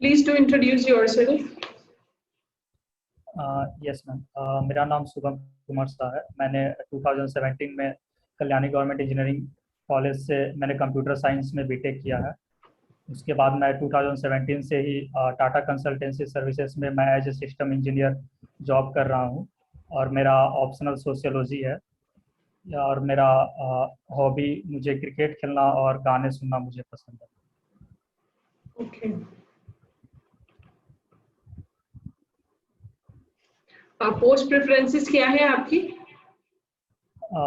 Please do introduce yourself. Yes ma'am, मेरा नाम शुभम कुमार शाह है। मैंने 2017 में कल्याणी गवर्नमेंट इंजीनियरिंग कॉलेज से मैंने कंप्यूटर साइंस में बीटेक किया है। उसके बाद मैं 2017 से ही टाटा कंसल्टेंसी सर्विसेज में मैं as a system engineer job कर रहा हूँ और मेरा ऑप्शनल सोशियोलॉजी है। और मेरा हॉबी मुझे क्रिकेट खेलना और गाने सुनना मुझे पसंद है। Okay. पोस्ट प्रेफरेंसेस क्या है आपकी?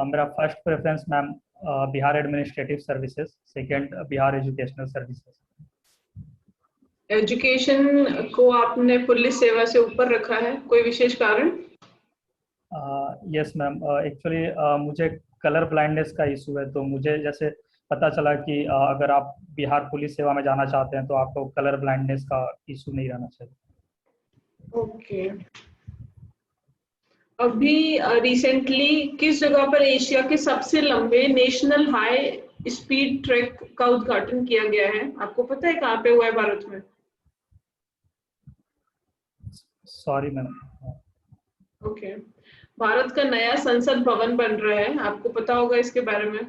मेरा first preference ma'am Bihar administrative services, second Bihar educational services. Education को आपने पुलिस सेवा से ऊपर रखा है, कोई विशेष कारण? यस मैम, एक्चुअली मुझे कलर ब्लाइंडनेस का इशू है, तो मुझे जैसे पता चला कि अगर आप बिहार पुलिस सेवा में जाना चाहते हैं तो आपको कलर ब्लाइंडनेस का इशू नहीं रहना चाहिए। ओके। अभी रिसेंटली किस जगह पर एशिया के सबसे लंबे नेशनल हाई स्पीड ट्रैक का उद्घाटन किया गया है? आपको पता है कहाँ पे हुआ है भारत में? Sorry ma'am. ओके। भारत का नया संसद भवन बन रहा है, आपको पता होगा इसके बारे में?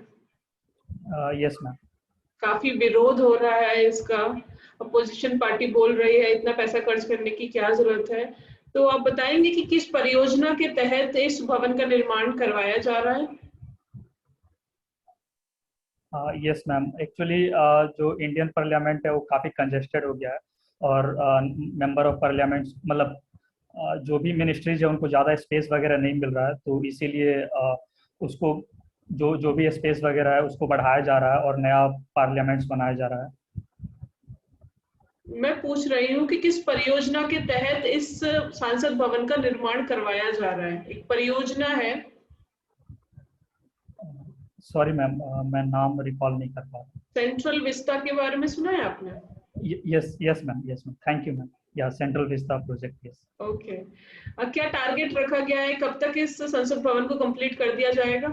Yes ma'am. काफी विरोध हो रहा है इसका। अपोजिशन पार्टी बोल रही है इतना पैसा खर्च करने की क्या जरूरत है। तो आप बताएंगे कि किस परियोजना के तहत इस भवन का निर्माण करवाया जा रहा है? यस मैम, एक्चुअली जो इंडियन पार्लियामेंट है वो काफ़ी कंजेस्टेड हो गया है और मेंबर ऑफ पार्लियामेंट मतलब जो भी मिनिस्ट्रीज है उनको ज़्यादा स्पेस वगैरह नहीं मिल रहा है, तो इसीलिए उसको जो जो भी स्पेस वगैरह है उसको बढ़ाया जा रहा है और नया पार्लियामेंट्स बनाया जा रहा है। मैं पूछ रही हूँ कि किस परियोजना के तहत इस संसद भवन का निर्माण करवाया जा रहा है, एक परियोजना है। सॉरी मैम, मैं नाम रिकॉल नहीं कर पा रहा। सेंट्रल विस्टा के बारे में सुना है आपने? Yes yes ma'am, yes ma'am, thank you ma'am. या central vista project, yes. Okay. क्या टारगेट रखा गया है, कब तक इस संसद भवन को कंप्लीट कर दिया जाएगा?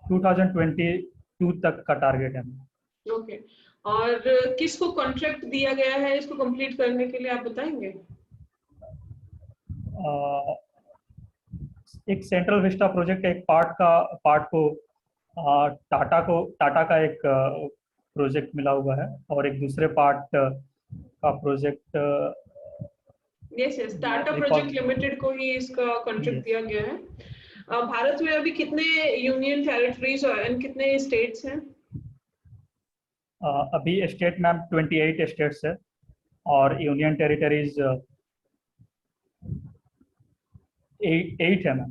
2022 तक का टारगेट है मैम। ओके। और किसको कॉन्ट्रैक्ट दिया गया है इसको कंप्लीट करने के लिए, आप बताएंगे? एक सेंट्रल विस्टा प्रोजेक्ट एक पार्ट को टाटा का एक प्रोजेक्ट मिला हुआ है और एक दूसरे पार्ट का project yes yes, Tata project limited को ही इसका कॉन्ट्रैक्ट दिया गया है। भारत में अभी कितने यूनियन टेरिटरीज और कितने स्टेट्स हैं? अभी स्टेट मैम 28 स्टेट्स है और यूनियन टेरिटरीज 8 है मैम।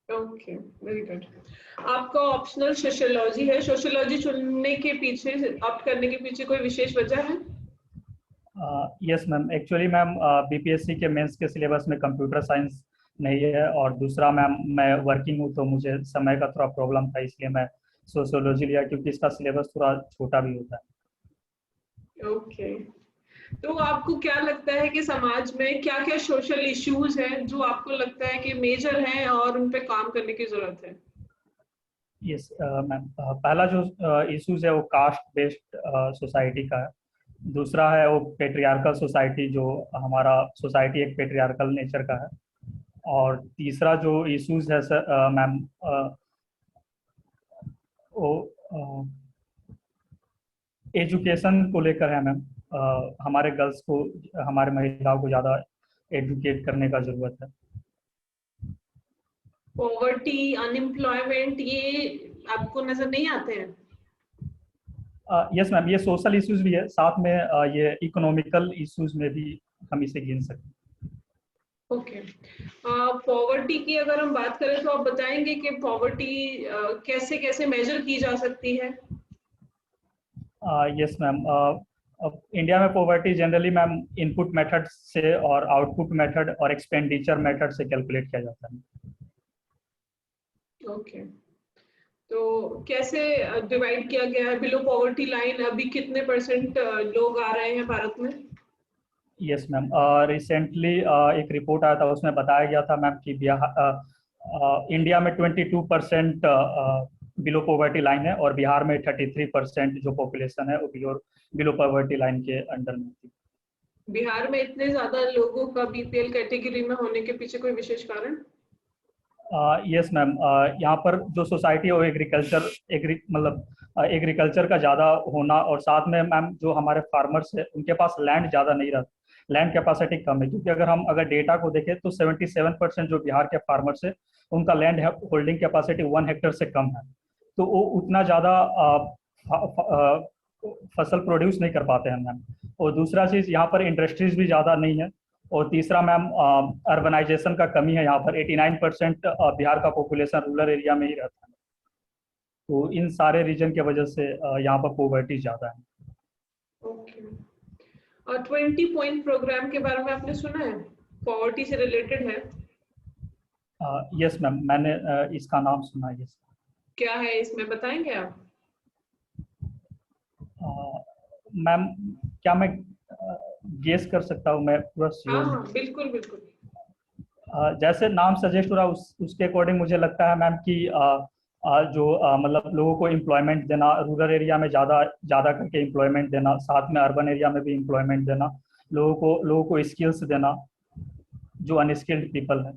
Okay, very good. आपका ऑप्शनल सोशियोलॉजी है, सोशियोलॉजी चुनने के पीछे, ऑप्ट करने के पीछे कोई विशेष वजह है? Yes ma'am, actually ma'am BPSC के मेंस के सिलेबस में कंप्यूटर साइंस नहीं है और दूसरा मैम मैं वर्किंग हूँ तो मुझे समय का थोड़ा प्रॉब्लम था, इसलिए मैं सोशियोलॉजी लिया क्योंकि इसका सिलेबस थोड़ा छोटा भी होता है। ओके। तो आपको क्या लगता है कि समाज में क्या क्या सोशल इश्यूज हैं जो आपको लगता है कि मेजर हैं और उन पे काम करने की जरूरत है? यस मैम, पहला जो इश्यूज है वो कास्ट बेस्ड सोसाइटी का है। दूसरा है वो पेट्रियार्कल सोसाइटी, जो हमारा सोसाइटी एक पेट्रियार्कल नेचर का है। और तीसरा जो इश्यूज है सर मैम वो एजुकेशन को लेकर है मैम। हमारे गर्ल्स को, हमारे महिलाओं को ज़्यादा एजुकेट करने का ज़रूरत है। पॉवर्टी, अनएम्प्लॉयमेंट, ये आपको नजर नहीं आते हैं? यस मैम, ये सोशल इश्यूज भी है, साथ में ये इकोनॉमिकल इश्यूज में भी हम इसे गिन सकते हैं। ओके। पॉवर्टी की अगर हम बात करें तो आप बताएंगे कि पॉवर्टी कैसे कैसे मेजर की जा सकती है? यस मैम, अब इंडिया में poverty generally ma'am input method से और आउटपुट मेथड और एक्सपेंडिचर मेथड से कैलकुलेट किया जाता है। ओके। तो कैसे डिवाइड किया गया है? बिलो पॉवर्टी लाइन अभी कितने परसेंट लोग आ रहे हैं भारत में? यस मैम, रिसेंटली एक रिपोर्ट आया था, उसमें बताया गया था मैम कि इंडिया में 22% बिलो पॉवर्टी लाइन है और बिहार में 33% जो पॉपुलेशन है वो बिलो पॉवर्टी लाइन के अंडर में थी। बिहार में इतने ज्यादा लोगों का बीपीएल कैटेगरी में होने के पीछे कोई विशेष कारण? यस मैम, यहाँ पर जो सोसाइटी है वो मतलब एग्रीकल्चर का ज़्यादा होना, और साथ में मैम जो हमारे फार्मर्स है उनके पास लैंड ज़्यादा नहीं रहता, लैंड कैपेसिटी कम है। क्योंकि अगर डेटा को देखें तो 77% जो बिहार के फार्मर्स है उनका लैंड होल्डिंग कैपेसिटी 1 हेक्टेयर से कम है। तो वो उतना ज़्यादा फसल प्रोड्यूस नहीं कर पाते हैं मैम। और दूसरा चीज़, यहाँ पर इंडस्ट्रीज भी ज़्यादा नहीं है। और तीसरा मैम, अर्बनाइजेशन का कमी है। यहाँ पर 89% बिहार का पॉपुलेशन रूरल एरिया में ही रहता है। तो इन सारे रीजन की वजह से यहाँ पर पॉवर्टी ज़्यादा है। ओके। और 20 पॉइंट प्रोग्राम के बारे में आपने सुना है? पॉवर्टी से रिलेटेड है? यस मैम, मैंने इसका नाम सुना है। यस। क्या है इसमें, बताएंगे आप? मैम, क्या मैं गेस कर सकता हूँ? मैं पूरा श्योर हाँ नहीं। बिल्कुल बिल्कुल। जैसे नाम सजेस्ट हो रहा है उसके अकॉर्डिंग मुझे लगता है मैम कि जो मतलब लोगों को एम्प्लॉयमेंट देना, रूरल एरिया में ज़्यादा ज़्यादा करके एम्प्लॉयमेंट देना, साथ में अर्बन एरिया में भी एम्प्लॉयमेंट देना, लोगों को स्किल्स देना जो अनस्किल्ड पीपल है।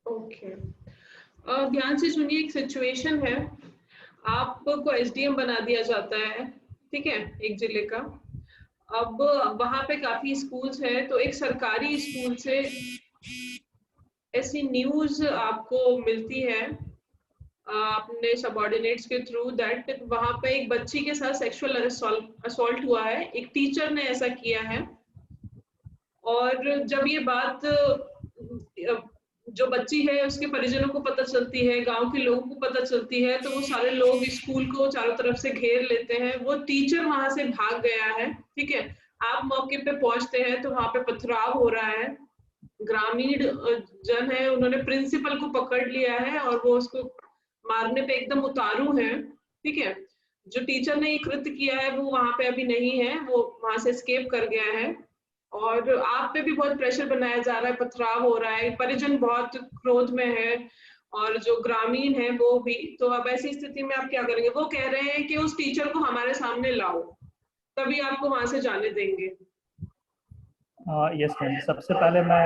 ओके। ध्यान से सुनिए, एक सिचुएशन है, आपको एसडीएम बना दिया जाता है, ठीक है, एक जिले का। अब वहां पे काफी स्कूल्स हैं, तो एक सरकारी स्कूल से ऐसी न्यूज आपको मिलती है अपने सबॉर्डिनेट्स के थ्रू दैट वहां पे एक बच्ची के साथ सेक्सुअल असॉल्ट हुआ है, एक टीचर ने ऐसा किया है। और जब ये बात जो बच्ची है उसके परिजनों को पता चलती है, गांव के लोगों को पता चलती है, तो वो सारे लोग स्कूल को चारों तरफ से घेर लेते हैं। वो टीचर वहां से भाग गया है, ठीक है। आप मौके पे पहुंचते हैं तो वहां पे पथराव हो रहा है। ग्रामीण जन है, उन्होंने प्रिंसिपल को पकड़ लिया है और वो उसको मारने पे एकदम उतारू है, ठीक है। जो टीचर ने ये कृत्य किया है वो वहां पे अभी नहीं है, वो वहां से एस्केप कर गया है। और आप पे भी बहुत प्रेशर बनाया जा रहा है, पथराव हो रहा है, परिजन बहुत क्रोध में है और जो ग्रामीण है वो भी। तो अब ऐसी स्थिति में आप क्या करेंगे? वो कह रहे हैं कि उस टीचर को हमारे सामने लाओ, तभी आपको वहां से जाने देंगे। यस मैम, सबसे पहले मैं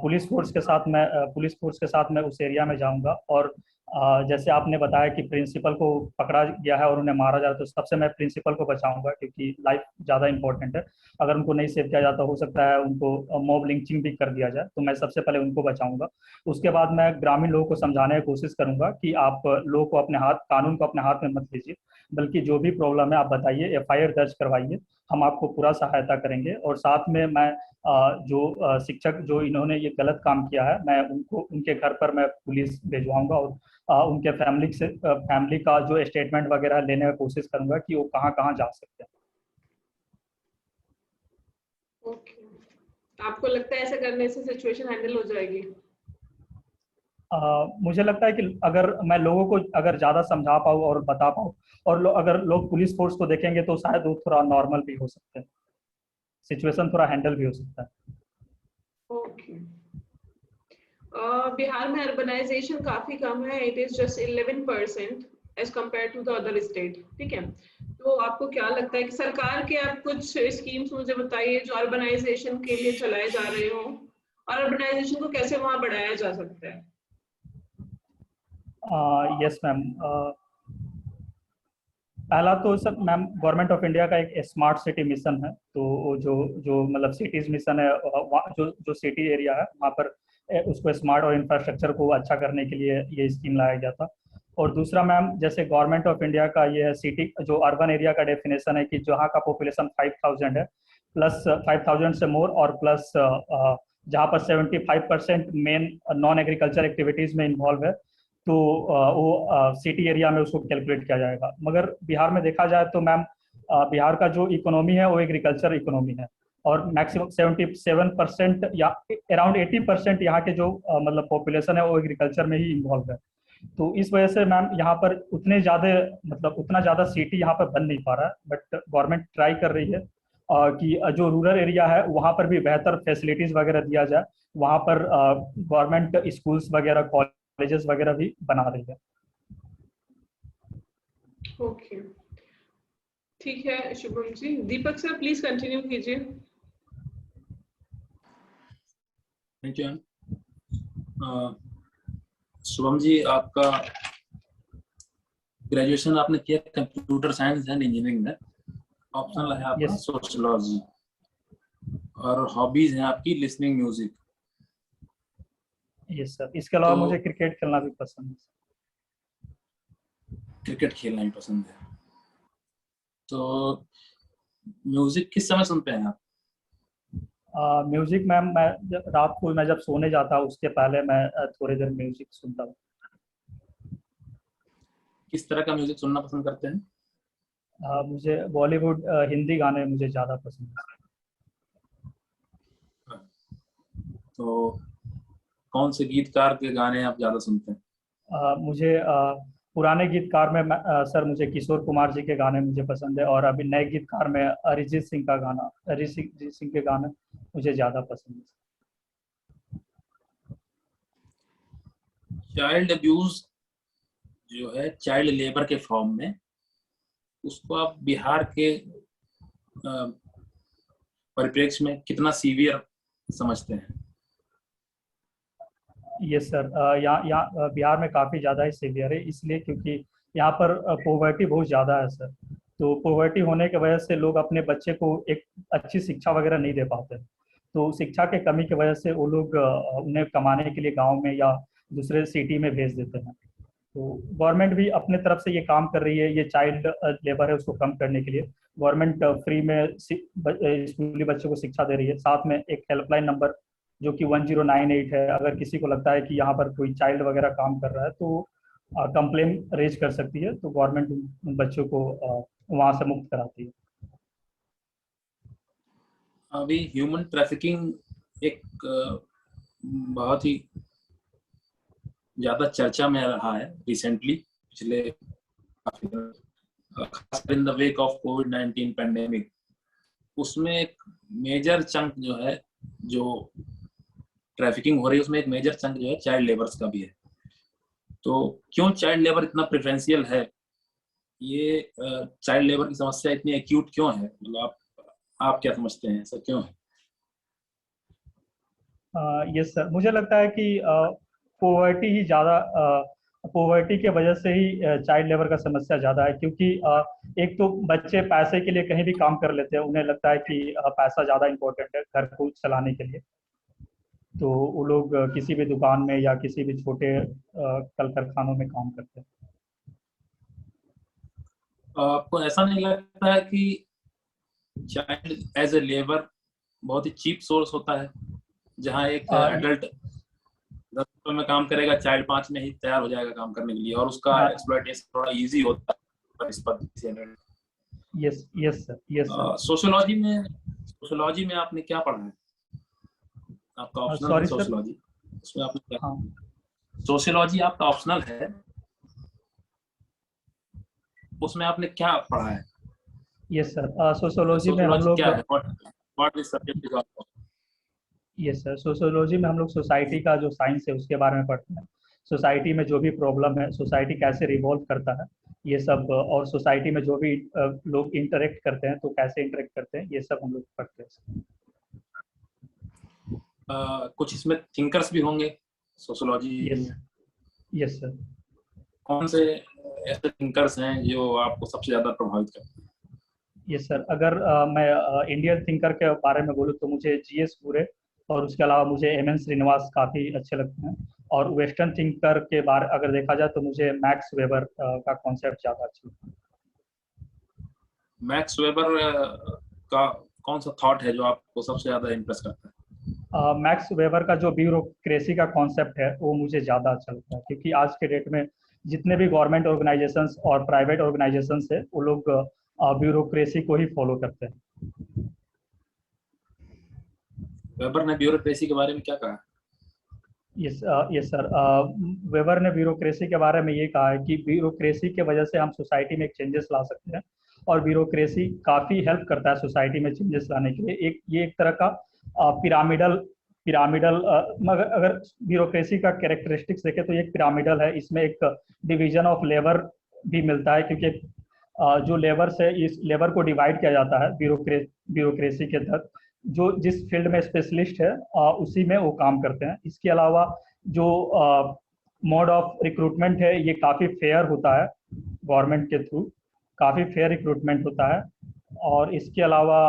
पुलिस फोर्स के साथ मैं उस एरिया में जाऊंगा। और जैसे आपने बताया कि प्रिंसिपल को पकड़ा गया है और उन्हें मारा जा रहा है, तो सबसे मैं प्रिंसिपल को बचाऊंगा, क्योंकि लाइफ ज़्यादा इंपॉर्टेंट है। अगर उनको नहीं सेव किया जाता, हो सकता है उनको मॉब लिंचिंग भी कर दिया जाए। तो मैं सबसे पहले उनको बचाऊंगा। उसके बाद मैं ग्रामीण लोगों को समझाने की कोशिश करूंगा कि आप लोगों को कानून को अपने हाथ में मत लीजिए, बल्कि जो भी प्रॉब्लम है आप बताइए, एफआईआर दर्ज करवाइए, हम आपको पूरा सहायता करेंगे। और साथ में मैं जो शिक्षक जो इन्होंने ये गलत काम किया है, मैं उनके घर पर मैं पुलिस भिजवाऊंगा। और उनके फैमिली का जो स्टेटमेंट वगैरह लेने की कोशिश करूंगा कि वो कहाँ कहाँ जा सकते हैं। ओके। आपको लगता है ऐसा करने से सिचुएशन हैंडल हो जाएगी? मुझे लगता है कि अगर मैं लोगों को अगर ज़्यादा समझा पाऊँ और बता पाऊँ, और अगर लोग पुलिस फोर्स को देखेंगे तो शायद वो थोड़ा नॉर्मल भी हो सकते हैं, सिचुएशन थोड़ा हैंडल भी हो सकता है। ओके। बिहार में अर्बनाइजेशन काफी कम है, it is just 11% as compare to the other state, ठीक है। तो आपको क्या लगता है कि सरकार के आप कुछ स्कीम्स मुझे बताइए जो अर्बनाइजेशन के लिए चलाए जा रहे हो, और अर्बनाइजेशन को कैसे वहां बढ़ाया जा सकता है? यस मैम, पहला तो sir ma'am, government of India का एक स्मार्ट सिटी मिशन है। तो वो जो जो मतलब सिटीज मिशन है, जो जो सिटी एरिया है वहाँ पर उसको स्मार्ट और इंफ्रास्ट्रक्चर को अच्छा करने के लिए ये स्कीम लाया गया था। और दूसरा मैम, जैसे गवर्नमेंट ऑफ इंडिया का ये है सिटी जो अर्बन एरिया का डेफिनेशन है कि जहाँ का पॉपुलेशन 5000 है, प्लस 5000 से मोर, और प्लस जहाँ पर 75% मेन नॉन एग्रीकल्चर एक्टिविटीज में इन्वॉल्व है, तो वो सिटी एरिया में उसको कैलकुलेट किया जाएगा। मगर बिहार में देखा जाए तो मैम, बिहार का जो इकोनॉमी है वो एग्रीकल्चर इकोनॉमी है, और मैक्सिमम 77% या अराउंड 80% यहाँ के जो मतलब पॉपुलेशन है वो एग्रीकल्चर में ही इन्वॉल्व है। तो इस वजह से मैम यहाँ पर उतना ज़्यादा सिटी यहाँ पर बन नहीं पा रहा है। बट गवर्नमेंट ट्राई कर रही है कि जो रूरल एरिया है वहाँ पर भी बेहतर फैसिलिटीज़ वगैरह दिया जाए। वहाँ पर गवर्नमेंट स्कूल्स वगैरह, कॉलेजेस वगैरह भी बना रही है। ओके, ठीक है Shubham ji. Deepak sir please continue कीजिए। Thank you. शुभम जी, आपका ग्रेजुएशन आपने किया कंप्यूटर साइंस एंड इंजीनियरिंग में, ऑप्शनल है आपका सोशियोलॉजी, और हॉबीज हैं आपकी लिसनिंग म्यूजिक। यस सर, इसके अलावा तो मुझे क्रिकेट खेलना भी पसंद है। क्रिकेट खेलना भी पसंद है। तो म्यूजिक किस समय सुनते हैं आप? म्यूजिक मैम, रात को मैं जब सोने जाता हूँ उसके पहले मैं थोड़ी देर म्यूजिक सुनता हूँ। किस तरह का म्यूजिक सुनना पसंद करते हैं? मुझे बॉलीवुड हिंदी गाने मुझे ज़्यादा पसंद है। तो कौन से गीतकार के गाने आप ज़्यादा सुनते हैं? मुझे पुराने गीतकार में सर मुझे किशोर कुमार जी के गाने मुझे पसंद है, और अभी नए गीतकार में अरिजीत सिंह का गाना, अरिजीत सिंह के गाने मुझे ज़्यादा पसंद है। चाइल्ड अब्यूज जो है, चाइल्ड लेबर के फॉर्म में, उसको आप बिहार के परिप्रेक्ष्य में कितना सीवियर समझते हैं? यस सर, यहाँ बिहार में काफ़ी ज़्यादा ही सीवियर है, इसलिए क्योंकि यहाँ पर पॉवर्टी बहुत ज़्यादा है सर। तो पॉवर्टी होने की वजह से लोग अपने बच्चे को एक अच्छी शिक्षा वगैरह नहीं दे पाते। तो शिक्षा के कमी की वजह से वो लोग उन्हें कमाने के लिए गांव में या दूसरे सिटी में भेज देते हैं। तो गवर्नमेंट भी अपने तरफ से ये काम कर रही है, ये चाइल्ड लेबर है उसको कम करने के लिए गवर्नमेंट फ्री में स्कूली बच्चों को शिक्षा दे रही है। साथ में एक हेल्पलाइन नंबर जो कि 1098 है, अगर किसी को लगता है कि यहाँ पर कोई चाइल्ड वगैरह काम कर रहा है तो कंप्लेन रेज कर सकती है, तो गवर्नमेंट उन बच्चों को वहाँ से मुक्त कराती है। अभी ह्यूमन ट्रैफिकिंग एक बहुत ही ज्यादा चर्चा में रहा है रिसेंटली, पिछले खासकर in the wake of covid pandemic. उसमें एक मेजर चंक जो है, जो ट्रैफिकिंग हो रही है, उसमें एक मेजर चंक जो है चाइल्ड लेबर्स का भी है। तो क्यों चाइल्ड लेबर इतना प्रेफरेंशियल है? ये चाइल्ड लेबर की समस्या इतनी एक्यूट क्यों है? मतलब आप क्या समझते हैं, ऐसा क्यों है? यस सर, मुझे लगता है कि पॉवर्टी ही ज़्यादा, पॉवर्टी के वजह से ही चाइल्ड लेबर का समस्या ज़्यादा है, क्योंकि एक तो बच्चे पैसे के लिए कहीं भी काम कर लेते हैं, उन्हें लगता है कि पैसा ज़्यादा इम्पोर्टेंट है घर को चलाने के लिए। तो वो लोग किसी भी दुकान में या किसी भी छोटे कल कारखानों में काम करते हैं। आपको ऐसा नहीं लगता है कि चाइल्ड एज ए लेबर बहुत ही चीप सोर्स होता है, जहां एक एडल्ट 10 रुपए में काम करेगा, चाइल्ड 5 में ही तैयार हो जाएगा काम करने के लिए, और उसका एक्सप्लॉयटेशन थोड़ा इजी होता है इस पद्धति से? Yes yes sir, yes sir. Sociology में आपने क्या पढ़ा है? आपका ऑप्शनल है सोशियोलॉजी, उसमें आपने क्या? सोशियोलॉजी आपका ऑप्शनल है, उसमें आपने क्या पढ़ा है? यस सर, सोशियोलॉजी में हम लोग क्या है? What is subject is of? Yes sir, sociology में हम लोग सोसाइटी का जो साइंस है उसके बारे में पढ़ते हैं। सोसाइटी में जो भी प्रॉब्लम है, सोसाइटी कैसे रिवॉल्व करता है, ये सब, और सोसाइटी में जो भी लोग इंटरेक्ट करते हैं तो कैसे इंटरेक्ट करते हैं, ये सब हम लोग पढ़ते हैं। कुछ इसमें थिंकर्स भी होंगे सोशियोलॉजी में? Yes sir. कौन से ऐसे थिंकर्स हैं जो आपको सबसे ज्यादा प्रभावित करते हैं? यस सर, अगर मैं इंडियन थिंकर के बारे में बोलूँ तो मुझे जीएस पूरे और उसके अलावा मुझे एमएन श्रीनिवास काफ़ी अच्छे लगते हैं। और वेस्टर्न थिंकर के बारे अगर देखा जाए तो मुझे मैक्स वेबर का कॉन्सेप्ट ज़्यादा अच्छा लगता है। मैक्स वेबर का कौन सा थॉट है जो आपको सबसे ज़्यादा इम्प्रेस करता है? मैक्स वेबर का जो ब्यूरोक्रेसी का कॉन्सेप्ट है वो मुझे ज़्यादा अच्छा लगता है, क्योंकि आज के डेट में जितने भी गवर्नमेंट ऑर्गेनाइजेशंस और प्राइवेट ऑर्गेनाइजेशंस है वो लोग ब्यूरोक्रेसी को ही फॉलो करते हैं। वेबर ने ब्यूरोक्रेसी के बारे में क्या कहा? यस सर, वेबर ने ब्यूरोक्रेसी के बारे में ये कहा है कि ब्यूरोक्रेसी के वजह से हम सोसाइटी में एक चेंजेस ला सकते हैं, और ब्यूरोक्रेसी काफ़ी हेल्प करता है सोसाइटी में चेंजेस लाने के लिए। ये एक तरह का पिरामिडल मगर अगर ब्यूरोक्रेसी का कैरेक्टरिस्टिक्स देखें तो ये एक पिरामिडल है। इसमें एक डिवीजन ऑफ लेबर भी मिलता है, क्योंकि जो लेबर है इस लेबर को डिवाइड किया जाता है ब्यूरोक्रेसी के तहत। जो जिस फील्ड में स्पेशलिस्ट है उसी में वो काम करते हैं। इसके अलावा जो मोड ऑफ रिक्रूटमेंट है ये काफ़ी फेयर होता है, गवर्नमेंट के थ्रू काफ़ी फेयर रिक्रूटमेंट होता है। और इसके अलावा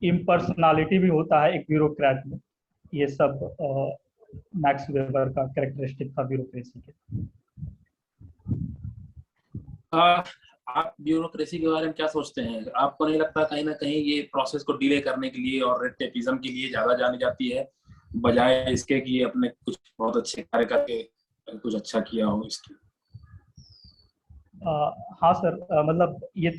इम्पर्सनालिटी भी होता है एक ब्यूरोक्रेट में। ये सब मैक्स वेबर का कैरेक्टरिस्टिक था ब्यूरोक्रेसी के। आप ब्यूरोक्रेसी के बारे में क्या सोचते हैं? आपको नहीं लगता कहीं ना कहीं ये प्रोसेस को डिले करने के लिए और रेड टेपिज्म के लिए ज्यादा जानी जाती है, बजाय इसके कि ये अपने कुछ बहुत अच्छे कार्य करके कुछ अच्छा किया हो इसकी? हाँ सर, मतलब ये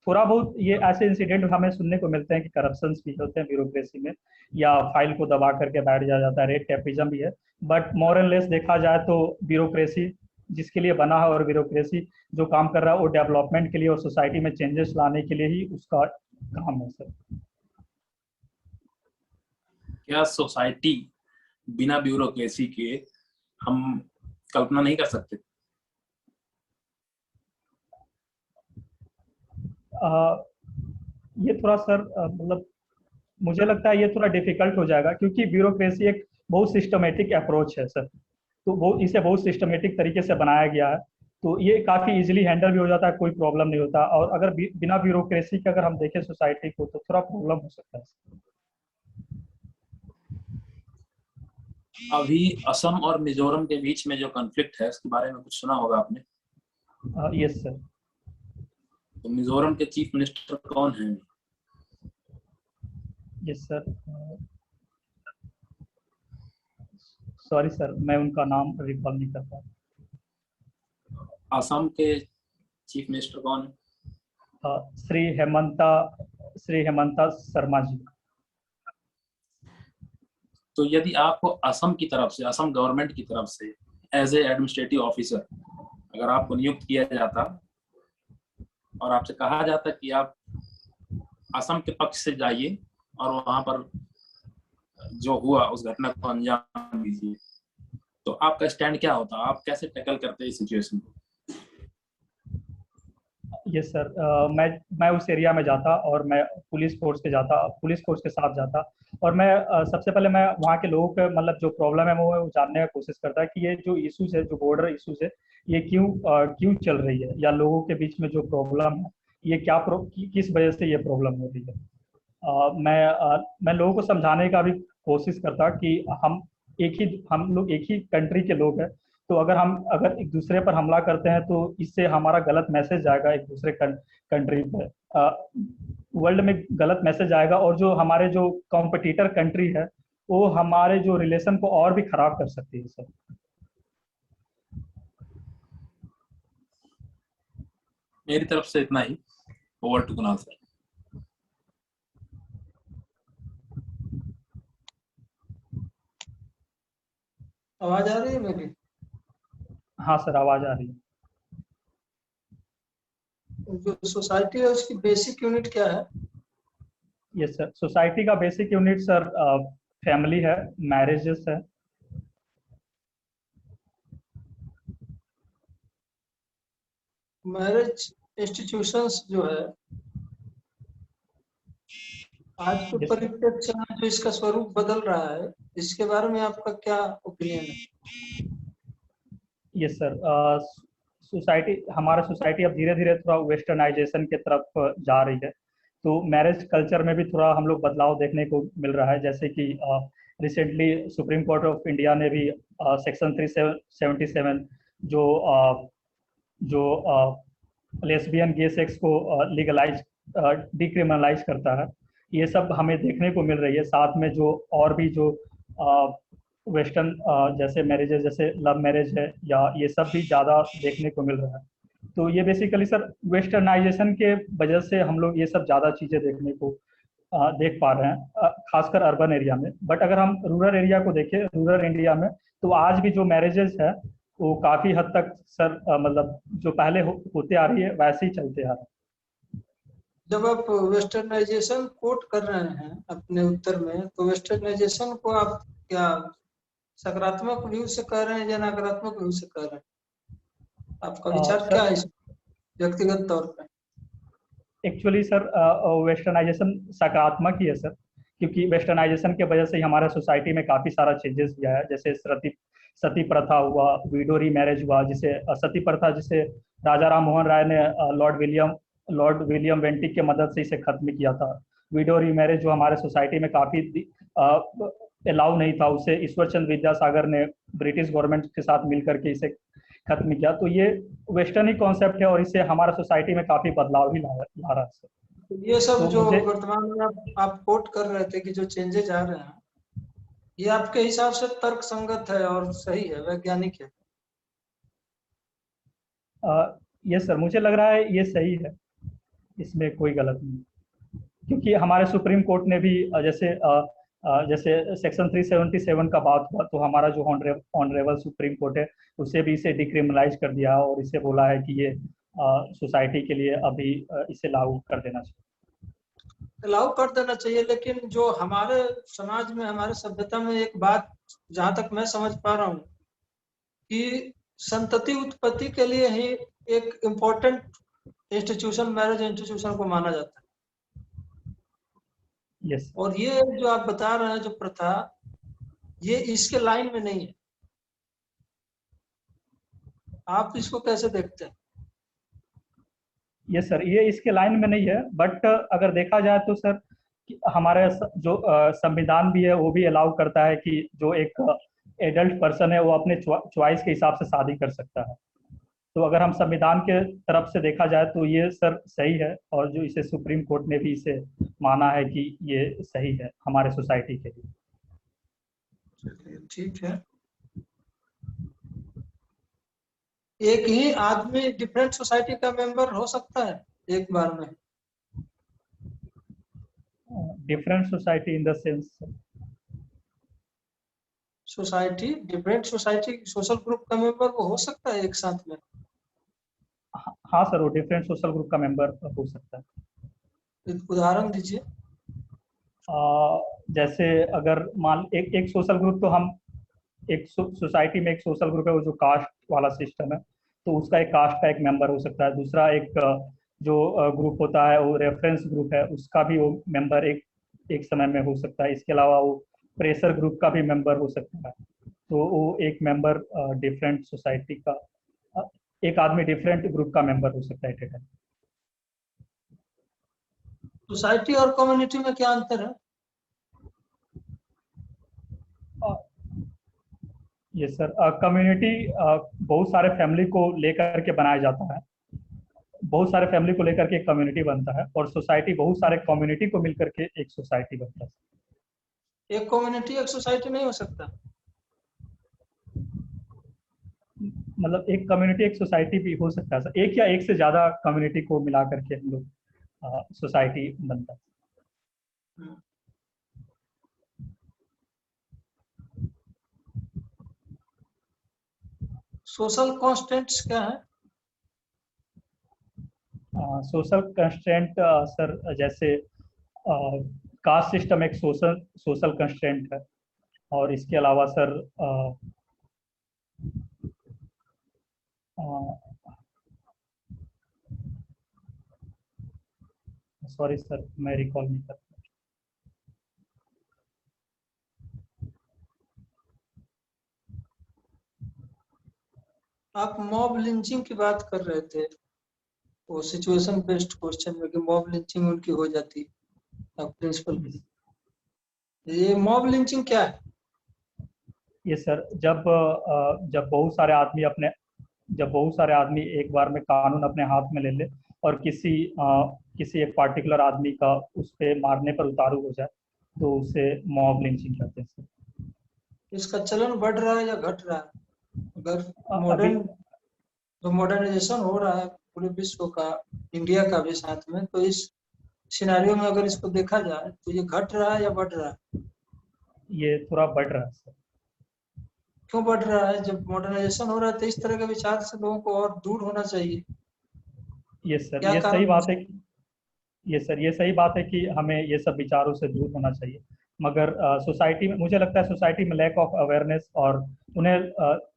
थोड़ा बहुत ये ऐसे इंसिडेंट हमें सुनने को मिलते हैं कि करप्शन भी होते हैं ब्यूरोक्रेसी में, या फाइल को दबा करके बैठ जाता है, रेड टेपिज्म भी है। बट मोर एंड लेस देखा जाए तो ब्यूरोक्रेसी जिसके लिए बना है और ब्यूरोक्रेसी जो काम कर रहा है वो डेवलपमेंट के लिए और सोसाइटी में चेंजेस लाने के लिए ही उसका काम है सर। क्या सोसाइटी बिना ब्यूरोक्रेसी के हम कल्पना नहीं कर सकते? ये थोड़ा सर मतलब मुझे लगता है ये थोड़ा डिफिकल्ट हो जाएगा, क्योंकि ब्यूरोक्रेसी एक बहुत सिस्टमेटिक अप्रोच है सर। तो वो इसे बहुत सिस्टमेटिक तरीके से बनाया गया है, तो ये काफ़ी इजीली हैंडल भी हो जाता है, कोई प्रॉब्लम नहीं होता। और अगर बिना ब्यूरोक्रेसी के अगर हम देखें सोसाइटी को तो थोड़ा प्रॉब्लम हो सकता है। अभी असम और मिजोरम के बीच में जो कॉन्फ्लिक्ट है उसके बारे में कुछ सुना होगा आपने? Yes sir. तो मिजोरम के चीफ मिनिस्टर कौन हैं? यस सर, सॉरी सर मैं उनका नाम रिकॉल नहीं कर पाया। असम के चीफ मिनिस्टर कौन है? श्री हेमंता शर्मा जी। तो यदि आपको असम की तरफ से, असम गवर्नमेंट की तरफ से एज ए एडमिनिस्ट्रेटिव ऑफिसर अगर आपको नियुक्त किया जाता और आपसे कहा जाता कि आप असम के पक्ष से जाइए और वहां पर जो हुआ उस घटना को अंजाम दीजिए, तो आपका स्टैंड क्या होता? आप कैसे टैकल करते इस सिचुएशन को? यस सर, मैं उस एरिया में जाता और मैं पुलिस फोर्स के साथ जाता और मैं सबसे पहले मैं वहाँ के लोगों के मतलब जो प्रॉब्लम है वो जानने की कोशिश करता कि ये जो इश्यूज है, जो बॉर्डर इश्यूज है, ये क्यों चल रही है, या लोगों के बीच में जो प्रॉब्लम है ये किस वजह से ये प्रॉब्लम हो रही है। मैं लोगों को समझाने का भी कोशिश करता कि हम लोग एक ही कंट्री के लोग हैं। तो अगर एक दूसरे पर हमला करते हैं तो इससे हमारा गलत मैसेज जाएगा एक दूसरे कंट्री पे, वर्ल्ड में गलत मैसेज आएगा, और जो हमारे जो कॉम्पिटिटर कंट्री है वो हमारे जो रिलेशन को और भी खराब कर सकती है सर। मेरी तरफ से इतना ही। Over to Kunal sir. आवाज आ रही है मेरी? हाँ सर, आवाज आ रही है। जो सोसाइटी है उसकी बेसिक यूनिट क्या है? यस सर, सोसाइटी का बेसिक यूनिट सर फैमिली है, मैरिजेस है। मैरिज इंस्टीट्यूशंस जो है आज के परिप्रेक्ष्य में जो इसका स्वरूप बदल रहा है, इसके बारे में आपका क्या ओपिनियन है? यस सर, हमारा सोसाइटी अब धीरे धीरे थोड़ा वेस्टर्नाइजेशन की तरफ जा रही है। तो मैरिज कल्चर में भी थोड़ा हम लोग बदलाव देखने को मिल रहा है, जैसे कि recently supreme court of India ने भी सेक्शन 377 जो लेस्बियन गे सेक्स को डिक्रिमिनलाइज करता है, ये सब हमें देखने को मिल रही है। साथ में जो और भी जो वेस्टर्न जैसे मैरिजेज, जैसे लव मैरिज है, या ये सब भी ज़्यादा देखने को मिल रहा है। तो ये बेसिकली सर वेस्टर्नाइजेशन के वजह से हम लोग ये सब ज़्यादा चीज़ें देखने को देख पा रहे हैं, खासकर अर्बन एरिया में। बट अगर हम रूरल एरिया को देखें, रूरल इंडिया में, तो आज भी जो मैरिजेस है वो काफ़ी हद तक सर मतलब जो पहले होते आ रही है वैसे ही चलते आ रहे हैं। जब आप वेस्टर्नाइजेशन कोट कर रहे हैं अपने उत्तर में, तो वेस्टर्नाइजेशन को आप क्या सकारात्मक व्यू से कह रहे हैं या नकारात्मक व्यू से कह रहे हैं? आपका विचार क्या है इस व्यक्तिगत तौर पे? एक्चुअली सर वेस्टर्नाइजेशन सकारात्मक ही है सर, क्योंकि वेस्टर्नाइजेशन के वजह से ही हमारे सोसाइटी में काफ़ी सारा चेंजेस भी आया है। जैसे सती प्रथा हुआ, विडो री मैरिज हुआ, जिसे सती प्रथा जिसे राजा राम मोहन राय ने लॉर्ड विलियम वेंटिक के मदद से इसे खत्म किया था। विडो री मैरिज जो हमारे सोसाइटी में काफ़ी अलाउ नहीं था, उसे ईश्वर चंद्र विद्यासागर ने ब्रिटिश गवर्नमेंट के साथ मिलकर के इसे खत्म किया। तो ये वेस्टर्न ही कॉन्सेप्ट है और इससे हमारा सोसाइटी में काफ़ी बदलाव भी ला रहा है। ये सब तो जो मुझे वर्तमान में आप कोट कर रहे थे कि जो चेंजेज आ रहे हैं, ये आपके हिसाब से तर्क संगत है और सही है, वैज्ञानिक है? ये सर मुझे लग रहा है ये सही है, इसमें कोई गलत नहीं, क्योंकि हमारे सुप्रीम कोर्ट ने भी जैसे सेक्शन 377 का बात हुआ, तो हमारा जो ऑनरेबल सुप्रीम कोर्ट है उसे भी इसे डिक्रिमिनलाइज कर दिया और इसे बोला है कि ये सोसाइटी के लिए अभी इसे लागू कर देना चाहिए। लागू कर देना चाहिए, लेकिन जो हमारे समाज में, हमारे सभ्यता में एक बात जहां तक मैं समझ पा रहा हूँ कि संतति उत्पत्ति के लिए ही एक इम्पोर्टेंट इंस्टीट्यूशन मैरिज इंस्टीट्यूशन को माना जाता है। यस। और ये जो आप बता रहे हैं जो प्रथा, ये इसके लाइन में नहीं है। आप इसको कैसे देखते हैं? यस सर, ये इसके लाइन में नहीं है, बट अगर देखा जाए तो सर हमारे जो संविधान भी है वो भी अलाउ करता है कि जो एक एडल्ट पर्सन है वो अपने चॉइस के हिसाब से शादी कर सकता है। तो अगर हम संविधान के तरफ से देखा जाए तो ये सर सही है, और जो इसे सुप्रीम कोर्ट ने भी इसे माना है कि ये सही है हमारे सोसाइटी के लिए। ठीक है। एक ही आदमी डिफरेंट सोसाइटी का मेंबर हो सकता है एक बार में? Different society in the sense? Society, different society, social group का मेंबर वो हो सकता है एक साथ में? हाँ सर, वो डिफरेंट सोशल ग्रुप का मेंबर हो सकता है। एक उदाहरण दीजिए। जैसे अगर मान एक सोशल ग्रुप, तो हम एक सोसाइटी में एक सोशल ग्रुप है वो जो कास्ट वाला सिस्टम है, तो उसका एक कास्ट का एक मेंबर हो सकता है। दूसरा एक जो ग्रुप होता है वो रेफरेंस ग्रुप है, उसका भी वो मेंबर एक समय में हो सकता है। इसके अलावा वो प्रेशर ग्रुप का भी मेंबर हो सकता है। तो वो एक मेंबर डिफरेंट सोसाइटी का, एक आदमी डिफरेंट ग्रुप का मेंबर हो सकता है। सोसाइटी और कम्युनिटी में क्या अंतर है? ये सर कम्युनिटी बहुत सारे फैमिली को लेकर के बनाया जाता है, बहुत सारे फैमिली को लेकर के एक कम्युनिटी बनता है, और सोसाइटी बहुत सारे कम्युनिटी को मिलकर के एक सोसाइटी बनता है। एक कम्युनिटी एक सोसाइटी नहीं हो सकता? मतलब एक कम्युनिटी एक सोसाइटी भी हो सकता है सर, एक या एक से ज्यादा कम्युनिटी को मिला करके हम लोग सोसाइटी बनता है। सोशल कॉन्स्टेंट्स क्या है? सोशल कंस्ट्रेंट सर जैसे कास्ट सिस्टम एक सोशल कंस्ट्रेंट है, और इसके अलावा सर सॉरी सर मैं रिकॉल नहीं कर। आप मॉब लिंचिंग की बात कर रहे थे, वो सिचुएशन बेस्ड क्वेश्चन में कि मॉब लिंचिंग उनकी हो जाती है प्रिंसिपल की। ये मॉब लिंचिंग क्या है? ये सर जब बहुत सारे आदमी एक बार में कानून अपने हाथ में ले ले और किसी एक पार्टिकुलर आदमी का उस पे मारने पर उतारू हो जाए, तो उसे मॉब लिंचिंग कहते हैं सर। इसका चलन बढ़ रहा है या घट रहा है? अगर जो मॉडर्नाइजेशन हो रहा है पूरे विश्व का, इंडिया का भी साथ में, तो इस सिनेरियो में अगर इसको देखा जाए तो ये घट रहा है या बढ़ रहा है? ये थोड़ा बढ़ रहा है सर। क्यों बढ़ रहा है? जब मॉडर्नाइजेशन हो रहा है तो इस तरह के विचार से लोगों को और दूर होना चाहिए। ये सर ये सही बात है कि हमें ये सब विचारों से दूर होना चाहिए, मगर सोसाइटी में मुझे लगता है सोसाइटी में लैक ऑफ अवेयरनेस और उन्हें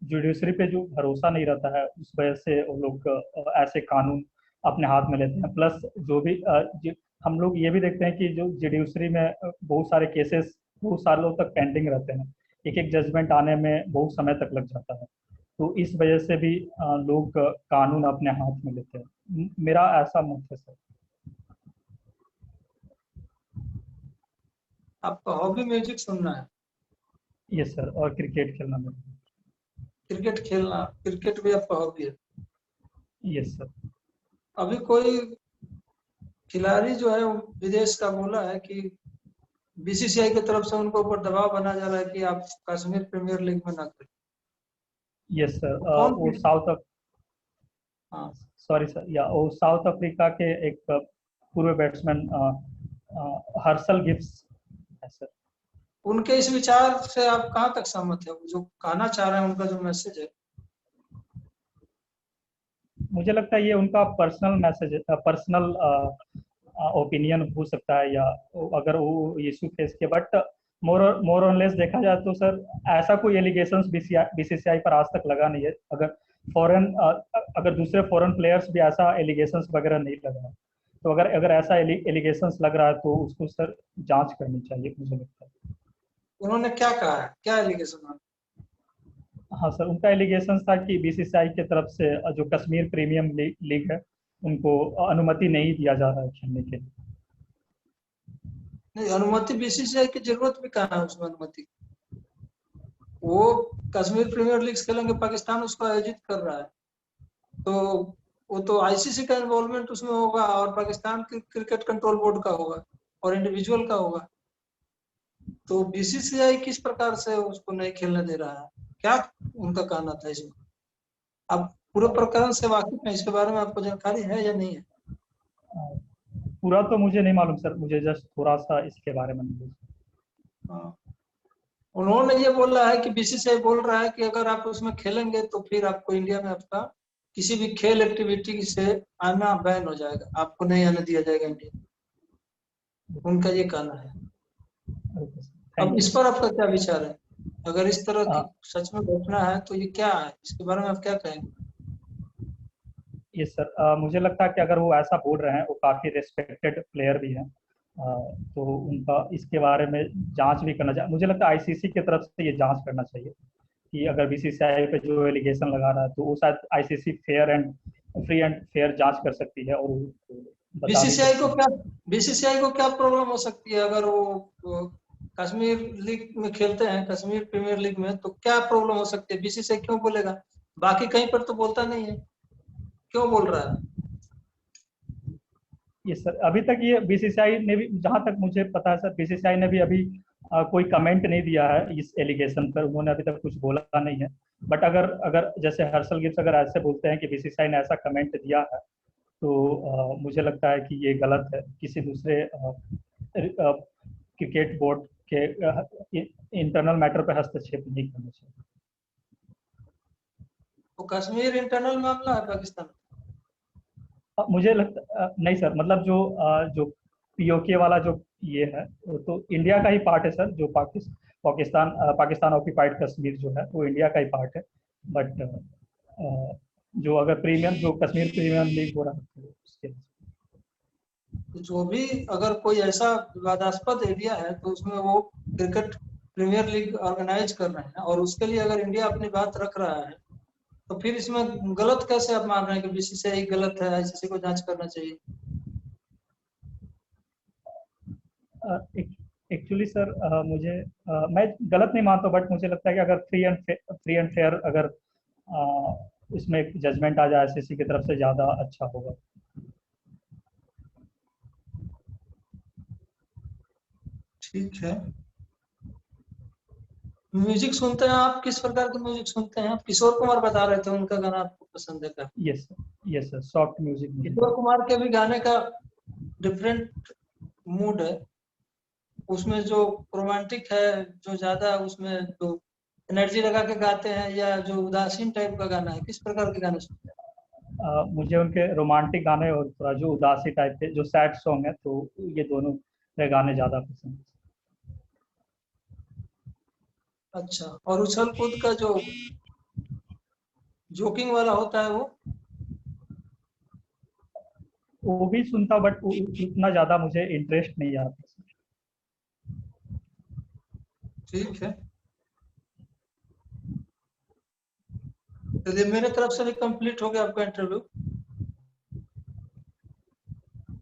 जुडिशरी पे जो भरोसा नहीं रहता है, उस वजह से वो लोग ऐसे कानून अपने हाथ में लेते हैं। प्लस जो भी हम लोग ये भी देखते हैं कि जो जुडिशरी में बहुत सारे केसेस बहुत सालों तक पेंडिंग रहते हैं, एक एक जजमेंट आने में बहुत समय तक लग जाता है। तो इस वजह से भी लोग कानून अपने हाथ में लेते हैं, मेरा ऐसा मत है सर। आपका हॉबी म्यूजिक सुनना है? यस सर, और क्रिकेट खेलना मेरा। क्रिकेट खेलना, क्रिकेट भी आपका हॉबी है? Yes sir. अभी कोई खिलाड़ी जो है विदेश का बोला है कि बीसीसीआई की तरफ से उनको ऊपर दबाव बना जा रहा है कि आप कश्मीर प्रीमियर लीग में ना करें। यस सर, कौन वो हाँ, सॉरी सर, या वो साउथ अफ्रीका के एक पूर्व बैट्समैन हर्षल गिब्स है सर। उनके इस विचार से आप कहाँ तक सहमत है? जो कहना चाह रहे हैं, उनका जो मैसेज है? मुझे लगता है ये उनका पर्सनल मैसेज, पर्सनल ओपिनियन हो सकता है, या अगर वो इशू फेस के, बट मोर और लेस देखा जाए तो सर ऐसा कोई एलिगेशंस बीसीसीआई पर आज तक लगा नहीं है। अगर दूसरे फॉरेन प्लेयर्स भी ऐसा एलिगेशंस वगैरह नहीं लगा है, तो अगर ऐसा एलिगेशंस लग रहा है तो उसको सर जांच करनी चाहिए, मुझे लगता है। उन्होंने क्या कहा है, क्या एलिगेशन? हाँ सर, उनका एलिगेशन था कि बीसीसीआई की तरफ से जो कश्मीर प्रीमियम लीग है उनको अनुमति नहीं दिया जा रहा है खेलने के लिए। नहीं, अनुमति बीसीसीआई की जरूरत भी कहाँ है उसमें अनुमति? वो कश्मीर प्रीमियर लीग खेलेंगे, पाकिस्तान उसको आयोजित कर रहा है, तो वो तो आईसीसी का इन्वॉल्वमेंट उसमें होगा और पाकिस्तान क्रिकेट कंट्रोल बोर्ड का होगा और इंडिविजुअल का होगा। तो बीसीसीआई किस प्रकार से उसको नहीं खेलने दे रहा है? क्या उनका कहना था इसमें? आप पूरे प्रकरण से वाकिफ हैं, इसके बारे में आपको जानकारी है या नहीं है? पूरा तो मुझे नहीं मालूम सर, मुझे जस्ट थोड़ा सा इसके बारे में नहीं। हाँ, उन्होंने ये बोला है कि बीसीसीआई बोल रहा है कि अगर आप उसमें खेलेंगे तो फिर आपको इंडिया में आपका किसी भी खेल एक्टिविटी से आना बैन हो जाएगा, आपको नहीं आने दिया जाएगा इंडिया। उनका ये कहना है। अब इस पर आपका क्या विचार है? अगर इस तरह की सच में घटना है तो ये क्या है, इसके बारे में आप क्या कहेंगे? ये सर मुझे लगता है कि अगर वो ऐसा बोल रहे हैं, वो काफ़ी रेस्पेक्टेड प्लेयर भी हैं, तो उनका इसके बारे में जांच भी करना चाहिए। मुझे लगता है आईसीसी की तरफ से ये जांच करना चाहिए कि अगर बीसीसीआई पे जो एलिगेशन लगा रहा है तो वो शायद आईसीसी फ्री एंड फेयर जांच कर सकती है। और बीसीसीआई को क्या प्रॉब्लम हो सकती है अगर वो कश्मीर लीग में खेलते हैं, कश्मीर प्रीमियर लीग में, तो क्या प्रॉब्लम हो सकती है? बीसीसीआई क्यों बोलेगा? बाकी कहीं पर तो बोलता नहीं है, क्यों बोल रहा है? ये सर अभी तक ये बीसीसीआई ने भी, जहां तक मुझे पता है सर, बीसीसीआई ने भी अभी कोई कमेंट नहीं दिया है इस एलिगेशन पर, उन्होंने अभी तक कुछ बोला नहीं है। बट अगर अगर जैसे हर्षल गिब्स अगर ऐसे बोलते हैं कि बीसीसीआई ने ऐसा कमेंट दिया है, तो मुझे लगता है कि ये गलत है। किसी दूसरे क्रिकेट बोर्ड के इंटरनल मैटर पर हस्तक्षेप नहीं करना चाहिए। तो कश्मीर इंटरनल मामला है पाकिस्तान? मुझे लगता नहीं सर, मतलब जो पीओके वाला जो ये है वो तो इंडिया का ही पार्ट है सर। जो पाकिस्तान ऑक्यूपाइड कश्मीर जो है वो इंडिया का ही पार्ट है। बट जो अगर जो कश्मीर प्रीमियम लीग हो रहा है तो उसके जो भी अगर कोई ऐसा विवादास्पद एरिया है तो उसमें वो क्रिकेट प्रीमियर लीग ऑर्गेनाइज कर रहे हैं और उसके लिए अगर इंडिया अपनी बात रख रहा है, तो फिर इसमें गलत कैसे आप मान रहे हैं कि बीसीसीआई गलत है, आईसीसी को जांच करना चाहिए? एक्चुअली सर मैं गलत नहीं मानता, बट मुझे लगता है कि अगर फ्री एंड फेयर अगर इसमें जजमेंट आ जाए आईसीसी की तरफ से, ज़्यादा अच्छा होगा। ठीक है। म्यूजिक सुनते हैं आप? किस प्रकार के म्यूजिक सुनते हैं आप? किशोर कुमार बता रहे थे उनका गाना आपको पसंद है क्या? Yes sir, soft music. Kishore Kumar के भी गाने का डिफरेंट मूड है, उसमें जो रोमांटिक है, जो ज्यादा उसमें जो एनर्जी लगा के गाते हैं, या जो उदासीन टाइप का गाना है, किस प्रकार के गाने सुनते हैं? मुझे उनके रोमांटिक गाने और थोड़ा जो उदासी टाइप के जो सैड सॉन्ग है, तो ये दोनों गाने ज़्यादा पसंद है। अच्छा, और उछल कूद का जो जोकिंग वाला होता है वो भी सुनता, बट उतना ज़्यादा मुझे इंटरेस्ट नहीं आता। ठीक है, चलिए मेरे तरफ से भी कंप्लीट हो गया आपका इंटरव्यू।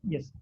यस।